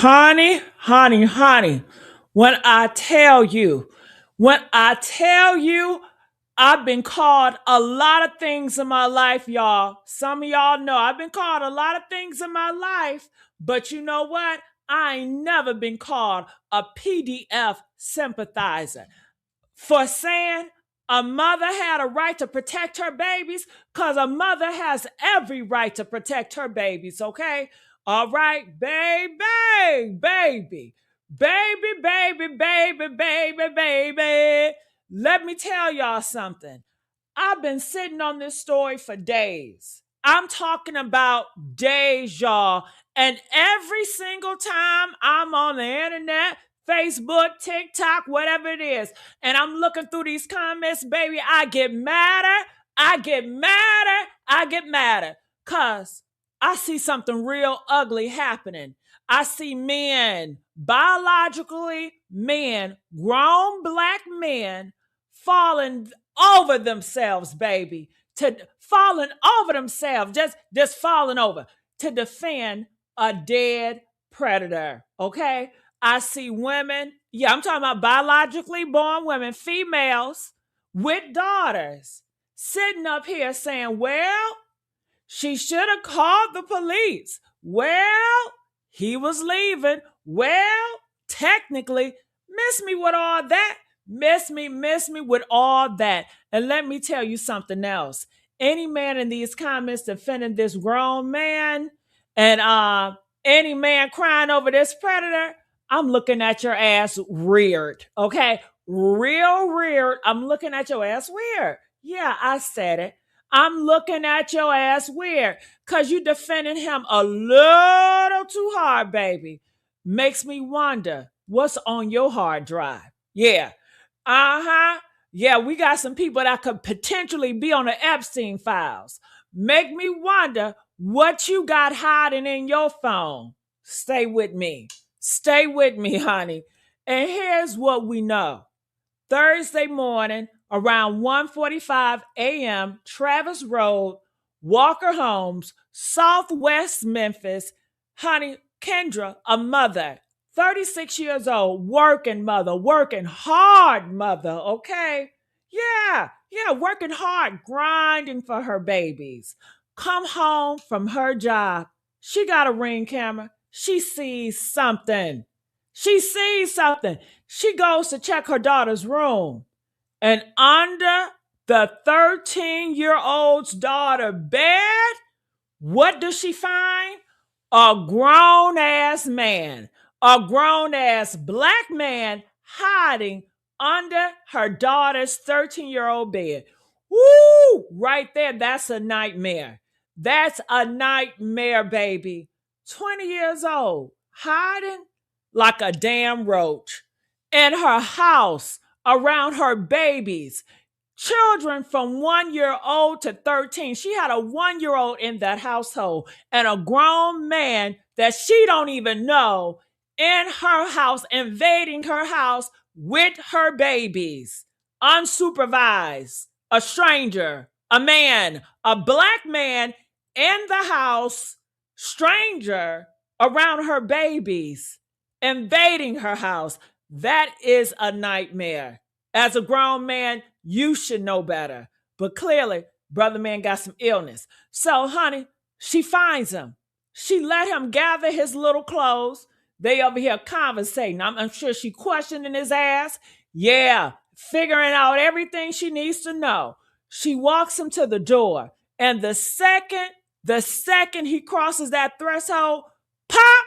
Honey, when I tell you, I've been called a lot of things in my life, y'all. Some of y'all know I've been called a lot of things in my life, but you know what? I ain't never been called a PDF sympathizer for saying a mother had a right to protect her babies, because a mother has every right to protect her babies, okay? All right, baby. Let me tell y'all something. I've been sitting on this story for days. I'm talking about days, y'all. And every single time I'm on the internet, Facebook, TikTok, whatever it is, and I'm looking through these comments, baby, I get madder. Because I see something real ugly happening. I see men, biologically men, grown black men, falling over themselves, baby, to falling over themselves, just falling over to defend a dead predator. Okay. I see women, yeah, I'm talking about biologically born women, females with daughters, sitting up here saying, well, she should have called the police. Well, he was leaving. Well, technically, miss me with all that. Miss me with all that. And let me tell you something else. Any man in these comments defending this grown man and any man crying over this predator, I'm looking at your ass reared. Okay? Real reared. I'm looking at your ass weird. Yeah, I said it. I'm looking at your ass weird because you defending him a little too hard, baby. Makes me wonder what's on your hard drive. Yeah. Uh-huh. Yeah, we got some people that could potentially be on the Epstein files. Make me wonder what you got hiding in your phone. Stay with me. Stay with me, honey. And here's what we know. Thursday morning, around 1:45 a.m., Travis Road, Walker Homes, Southwest Memphis. Honey, Kendra, a mother, 36 years old, working mother, working hard mother, okay? Yeah, working hard, grinding for her babies. Come home from her job. She got a Ring camera. She sees something. She goes to check her daughter's room. And under the 13-year-old's daughter bed, what does she find? A grown ass man, a grown ass black man hiding under her daughter's 13-year-old bed. Woo! Right there, that's a nightmare. That's a nightmare, baby. 20 years old, hiding like a damn roach in her house around her babies. Children from 1 year old to 13. She had a 1 year old in that household and a grown man that she don't even know in her house, invading her house with her babies, unsupervised, a stranger, a man, a black man in the house, stranger around her babies, invading her house. That is a nightmare. As a grown man, you should know better. But clearly, brother man got some illness. So, honey, she finds him. She let him gather his little clothes. They over here conversating. I'm sure she questioning his ass. Yeah, figuring out everything she needs to know. She walks him to the door. And the second he crosses that threshold, pop,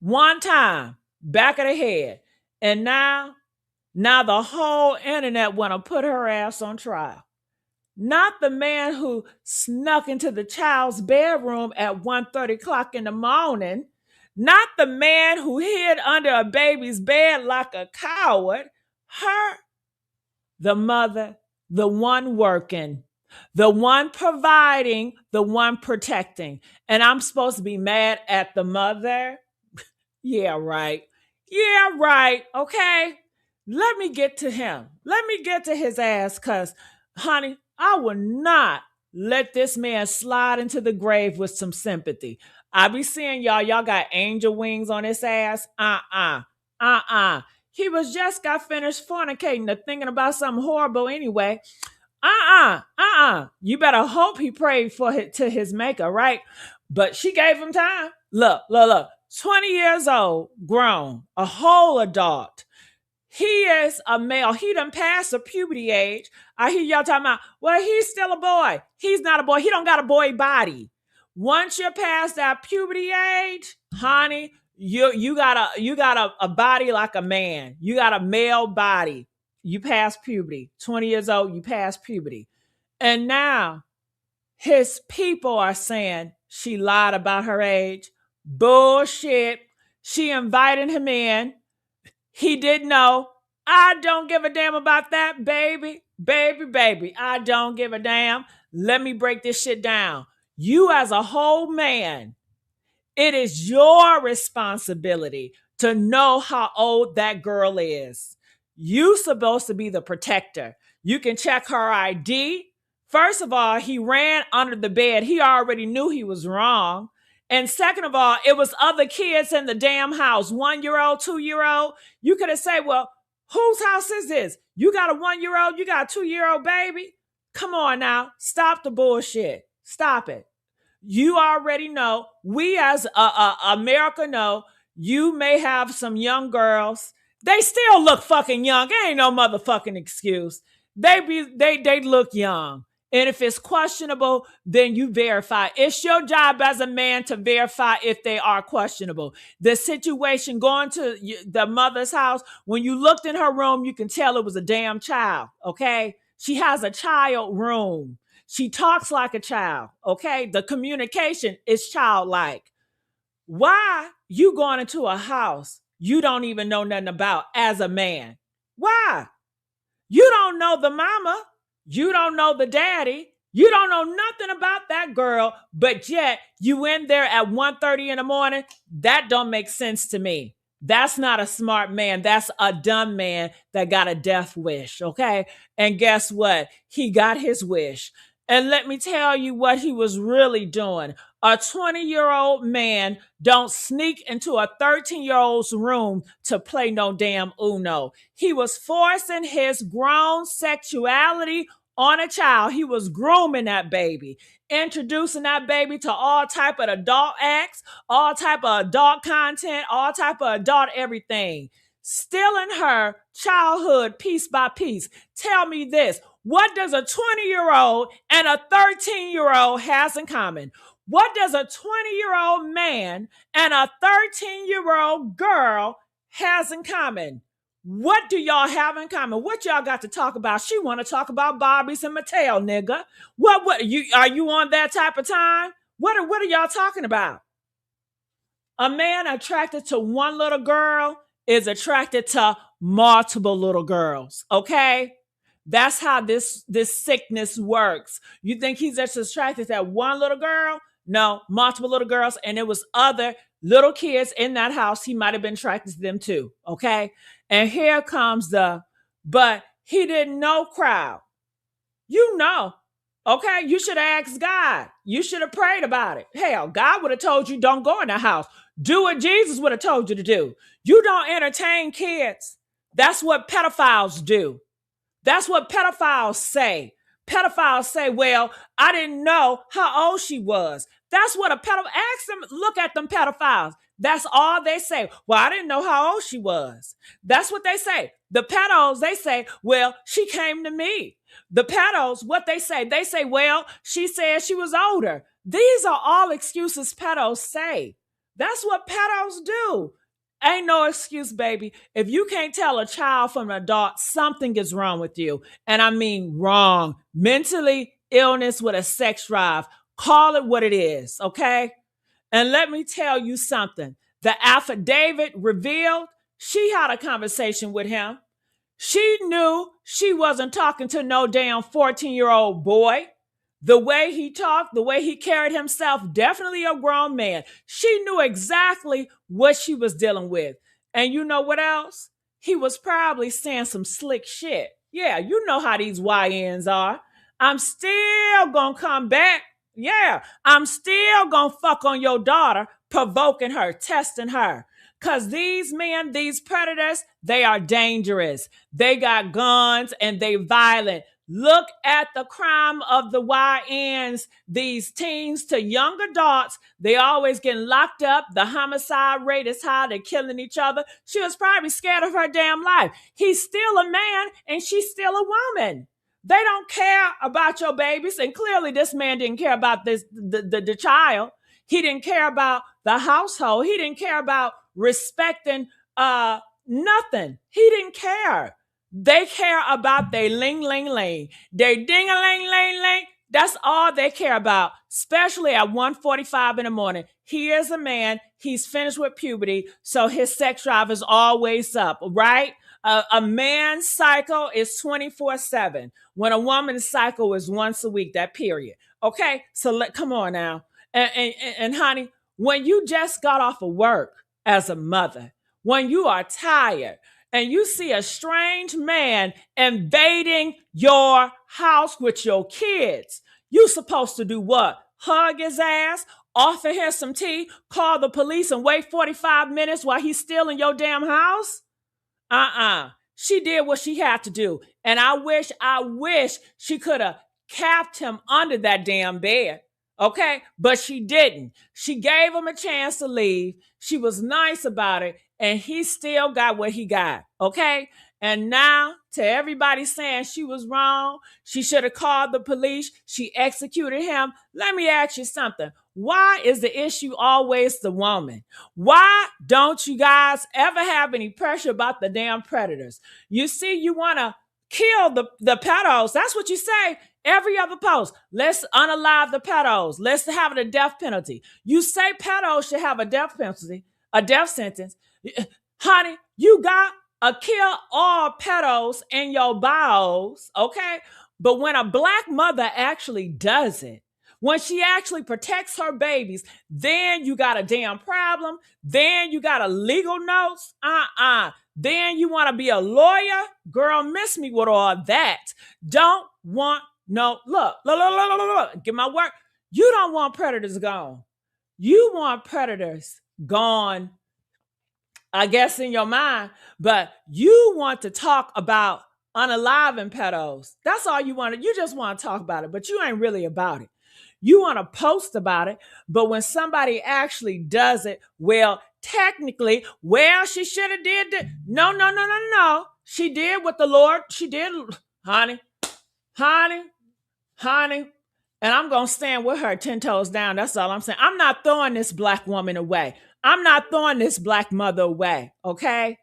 one time, back of the head. And now the whole internet want to put her ass on trial. Not the man who snuck into the child's bedroom at 1:30 o'clock in the morning. Not the man who hid under a baby's bed like a coward. Her, the mother, the one working, the one providing, the one protecting. And I'm supposed to be mad at the mother? Yeah, right. Okay. Let me get to him. Let me get to his ass, because, honey, I will not let this man slide into the grave with some sympathy. I be seeing y'all got angel wings on his ass. He was just got finished fornicating or thinking about something horrible anyway. You better hope he prayed for it to his maker, right? But she gave him time. Look. 20 years old, grown, a whole adult. He is a male. He done passed the puberty age. I hear y'all talking about, well, he's still a boy. He's not a boy. He don't got a boy body. Once you're past that puberty age, honey, you got a body like a man. You got a male body. You pass puberty. 20 years old, you pass puberty. And now his people are saying she lied about her age. Bullshit. She invited him in. He didn't know. I don't give a damn about that, baby. Baby. I don't give a damn. Let me break this shit down. You as a whole man, it is your responsibility to know how old that girl is. You supposed to be the protector. You can check her ID. First of all, he ran under the bed. He already knew he was wrong. And second of all, it was other kids in the damn house. 1-year-old, 2-year-old. You could have said, well, whose house is this? You got a 1-year-old, you got a 2-year-old baby? Come on now. Stop the bullshit. Stop it. You already know. We as America know you may have some young girls. They still look fucking young. Ain't no motherfucking excuse. They look young. And if it's questionable, then you verify. It's your job as a man to verify if they are questionable. The situation going to the mother's house, when you looked in her room, you can tell it was a damn child, okay? She has a child room. She talks like a child, okay? The communication is childlike. Why you going into a house you don't even know nothing about as a man? Why? You don't know the mama. You don't know the daddy. You don't know nothing about that girl, but yet you in there at 1:30 in the morning. That don't make sense to me. That's not a smart man. That's a dumb man that got a death wish, okay? And guess what? He got his wish. And let me tell you what he was really doing. A 20-year-old man don't sneak into a 13-year-old's room to play no damn Uno. He was forcing his grown sexuality on a child. He was grooming that baby, introducing that baby to all type of adult acts, all type of adult content, all type of adult everything. Stealing her childhood piece by piece. Tell me this. What does a 20-year-old and a 13-year-old has in common? What does a 20-year-old man and a 13-year-old girl has in common? What do y'all have in common? What y'all got to talk about? She want to talk about Barbies and Mattel, nigga. What you are you on that type of time? What are y'all talking about? A man attracted to one little girl is attracted to multiple little girls, okay? That's how this sickness works. You think he's just attracted to that one little girl? No, multiple little girls, and it was other little kids in that house. He might have been attracted to them too, okay? And here comes but he didn't know crowd. You know, okay? You should have asked God. You should have prayed about it. Hell, God would have told you don't go in that house. Do what Jesus would have told you to do. You don't entertain kids. That's what pedophiles do. That's what pedophiles say. Pedophiles say, well, I didn't know how old she was. That's what a pedophile, ask them, look at them pedophiles. That's all they say. Well, I didn't know how old she was. That's what they say. The pedos, they say, well, she came to me. The pedos, what they say, well, she said she was older. These are all excuses pedos say. That's what pedos do. Ain't no excuse, baby. If you can't tell a child from an adult, something is wrong with you. And I mean wrong. Mentally, illness with a sex drive. Call it what it is, okay? And let me tell you something. The affidavit revealed she had a conversation with him. She knew she wasn't talking to no damn 14-year-old boy. The way he talked, the way he carried himself, definitely a grown man. She knew exactly what she was dealing with. And you know what else? He was probably saying some slick shit. Yeah, you know how these YNs are. I'm still gonna come back. Yeah, I'm still gonna fuck on your daughter, provoking her, testing her. Because these men, these predators, they are dangerous. They got guns and they violent. Look at the crime of the YNs, these teens to young adults. They always getting locked up. The homicide rate is high. They're killing each other. She was probably scared of her damn life. He's still a man and she's still a woman. They don't care about your babies. And clearly this man didn't care about the child. He didn't care about the household. He didn't care about respecting nothing. He didn't care. They care about their ling ling ling. Their ding a ling ling ling. That's all they care about, especially at 1:45 in the morning. He is a man. He's finished with puberty, so his sex drive is always up, right? A man's cycle is 24/7. When a woman's cycle is once a week, that period. Okay, so come on now. And honey, when you just got off of work as a mother, when you are tired and you see a strange man invading your house with your kids, you supposed to do what? Hug his ass, offer him some tea, call the police and wait 45 minutes while he's still in your damn house? She did what she had to do. And I wish she could have capped him under that damn bed. Okay? But she didn't. She gave him a chance to leave. She was nice about it. And he still got what he got. Okay? And now, to everybody saying she was wrong, she should have called the police, she executed him. Let me ask you something. Why is the issue always the woman? Why don't you guys ever have any pressure about the damn predators? You see, you want to kill the pedos. That's what you say every other post. Let's unalive the pedos. Let's have a death penalty. You say pedos should have a death penalty, a death sentence. Honey, you got a kill all pedos in your bios, okay? But when a black mother actually does it, when she actually protects her babies, then you got a damn problem. Then you got a legal notes. Then you want to be a lawyer? Girl, miss me with all that. Don't want look, get my word. You don't want predators gone. You want predators gone, I guess, in your mind, but you want to talk about unaliving pedos. That's all you want. You just want to talk about it, but you ain't really about it. You want to post about it, but when somebody actually does it, well, technically, well, she should have did that. No. She did what the Lord, she did, honey. And I'm going to stand with her 10 toes down. That's all I'm saying. I'm not throwing this black woman away. I'm not throwing this black mother away, okay?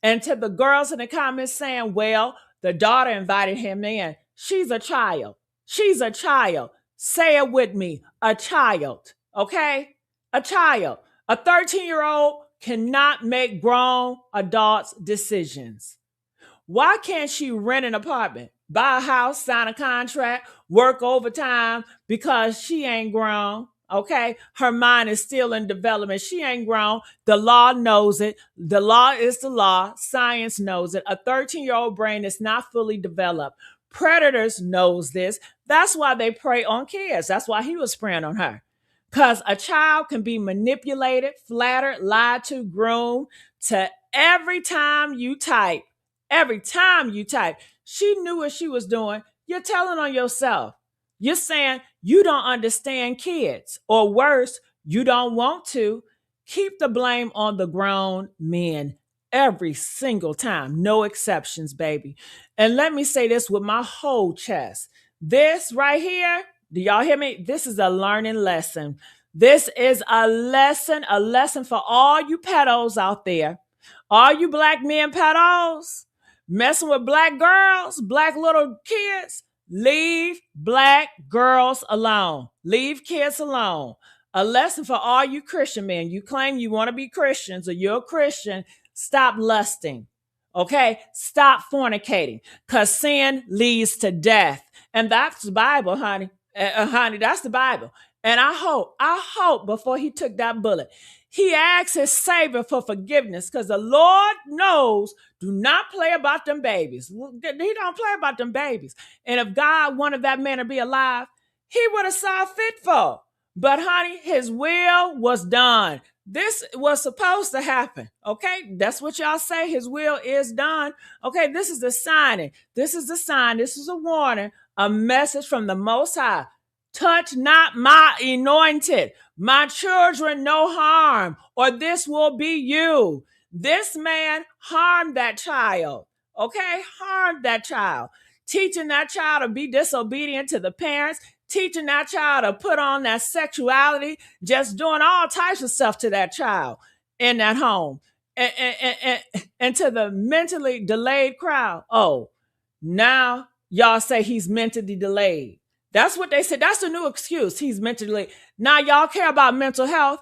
And to the girls in the comments saying, well, the daughter invited him in. She's a child. She's a child. Say it with me, a child, okay? A child. A 13-year-old cannot make grown adults' decisions. Why can't she rent an apartment, buy a house, sign a contract, work overtime because she ain't grown? Okay, her mind is still in development. She ain't grown. The law knows it. The law is the law. Science knows it. A 13-year-old brain is not fully developed. Predators knows this. That's why they prey on kids. That's why he was preying on her. Because a child can be manipulated, flattered, lied to, groomed to every time you type. Every time you type. She knew what she was doing. You're telling on yourself. You're saying you don't understand kids, or worse, you don't want to. Keep the blame on the grown men every single time. No exceptions, baby. And let me say this with my whole chest. This right here, do y'all hear me? This is a learning lesson. This is a lesson for all you pedos out there. All you black men pedos messing with black girls, black little kids. Leave black girls alone. Leave kids alone. A lesson for all you Christian men. You claim you want to be Christians or you're a Christian. Stop lusting. Okay? Stop fornicating. Because sin leads to death. And that's the Bible, honey. Honey, that's the Bible. And I hope before he took that bullet, he asked his Savior for forgiveness, because the Lord knows, do not play about them babies. He don't play about them babies. And if God wanted that man to be alive, he would have saw fit for. But honey, his will was done. This was supposed to happen. Okay, that's what y'all say. His will is done. Okay, this is the signing. This is the sign. This is a warning, a message from the Most High. Touch not my anointed, my children no harm, or this will be you. This man harmed that child. Okay, harmed that child, teaching that child to be disobedient to the parents, teaching that child to put on that sexuality, just doing all types of stuff to that child in that home. And to the mentally delayed crowd, oh, now y'all say he's mentally delayed. That's what they said. That's the new excuse. He's mentally delayed. Now y'all care about mental health.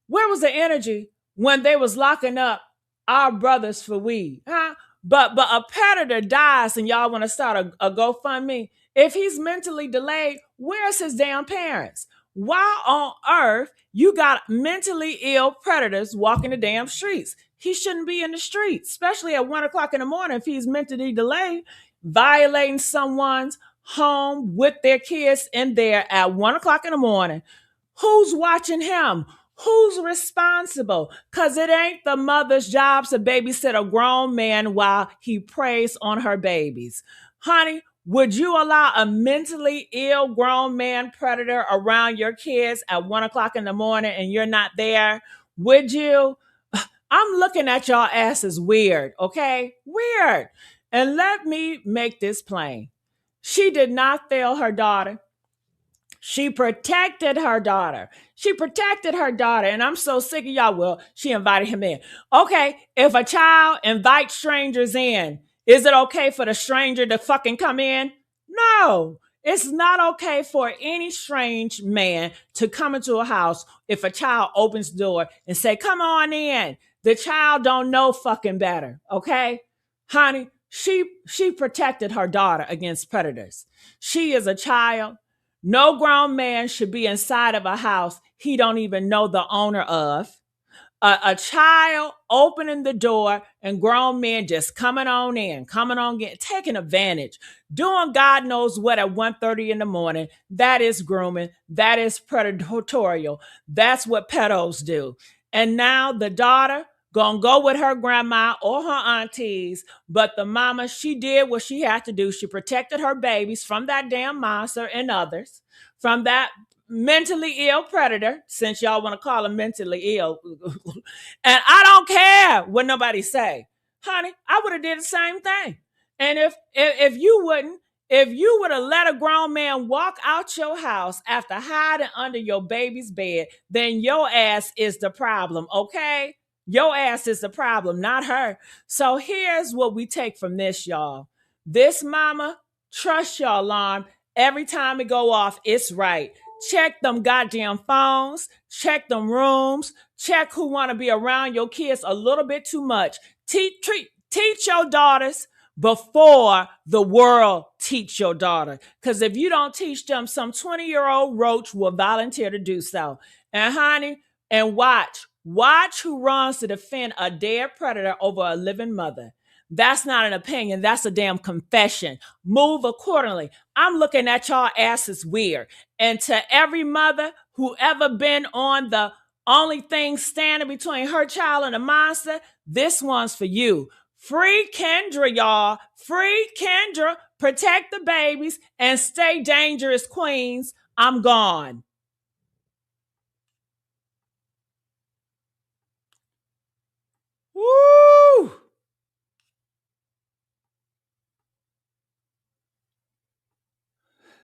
Where was the energy when they was locking up our brothers for weed? Huh? But a predator dies and y'all want to start a GoFundMe. If he's mentally delayed, where's his damn parents? Why on earth you got mentally ill predators walking the damn streets? He shouldn't be in the streets, especially at 1 o'clock in the morning if he's mentally delayed, violating someone's home with their kids in there at 1 o'clock in the morning. Who's watching him? Who's responsible? Because it ain't the mother's job to babysit a grown man while he preys on her babies. Honey, would you allow a mentally ill grown man predator around your kids at 1 o'clock in the morning and you're not there? Would you? I'm looking at y'all asses weird, okay? Weird. And let me make this plain. She did not fail her daughter. She protected her daughter. She protected her daughter. And I'm so sick of y'all. Well, she invited him in. Okay, if a child invites strangers in, is it okay for the stranger to fucking come in? No. It's not okay for any strange man to come into a house if a child opens the door and say, come on in. The child don't know fucking better. Okay? Honey, she protected her daughter against predators. She is a child. No grown man should be inside of a house he don't even know the owner of. A child opening the door and grown men just coming on in, taking advantage, doing God knows what at 1:30 in the morning. That is grooming. That is predatorial. That's what pedos do. And now the daughter gonna go with her grandma or her aunties, but the mama, she did what she had to do. She protected her babies from that damn monster and others, from that mentally ill predator, since y'all want to call him mentally ill. And I don't care what nobody say. Honey, I would have did the same thing. And if you wouldn't, if you would have let a grown man walk out your house after hiding under your baby's bed, then your ass is the problem, okay? Your ass is the problem, not her. So here's what we take from this, y'all. This mama, trust your alarm. Every time it go off, it's right. Check them goddamn phones, check them rooms, check who want to be around your kids a little bit too much. Teach your daughters before the world teach your daughter. Because if you don't teach them, some 20-year-old roach will volunteer to do so. And honey, and watch who runs to defend a dead predator over a living mother. That's not an opinion. That's a damn confession. Move accordingly. I'm looking at y'all asses weird. And to every mother who ever been on the only thing standing between her child and a monster, this one's for you. Free Kendra, y'all. Free Kendra. Protect the babies and stay dangerous, queens. I'm gone. Woo!